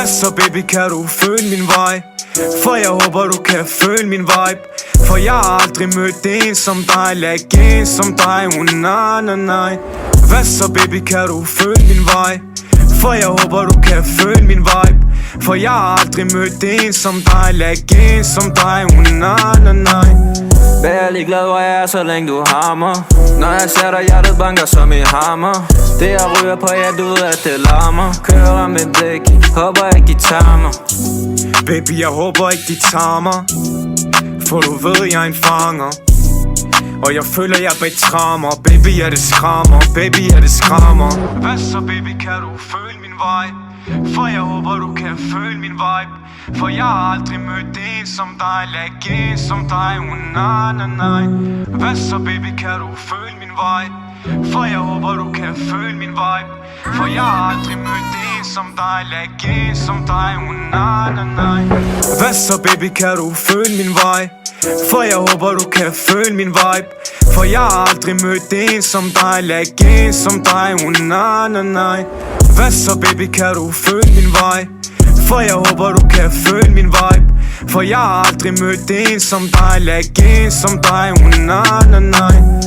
Hvad så baby, kan du føle min vej? For jeg håber du kan føle min vibe. For jeg har aldrig mødt en som dig. Lag en som dig, nej, nej, nej. Hvad så baby, kan du føle min vej? For jeg håber du kan føle min vibe. For jeg har aldrig mødt en som dig. Lag en som dig, nej, nej, nej. Jeg er ligeglad hvor jeg er, så længe du har mig. Når jeg ser dig, hjertet banker som i hammer. Det jeg ryger på, ja, du ved at det larmer. Kører med blik, håber ikke de tager mig. Baby, jeg håber ikke de tager mig. For du ved jeg er en fanger. Og jeg føler jeg betrammer. Baby, er det skrammer. Baby, er det skrammer. Hvad så baby, kan du føle min vej? For jeg håber du kan føle min vibe. For jeg har aldrig mødt en som dig. Lag en som dig, nej, nej, nej. Hvad så baby, kan du føle min vej? For jeg håber du kan føle min vibe. For jeg har aldrig mødt en som dig. Lag en som dig, nej, nej, nej. Hvad så baby, kan du føle min vej? For jeg håber du kan føle min vibe. For jeg har aldrig mødt en som dig. Lag en som dig, nej, nej, nej. Hvad så baby, kan du føle min vej? For jeg håber du kan føle min vibe. For jeg har aldrig mødt en som dig. Lag en som dig, nej, nej, nej.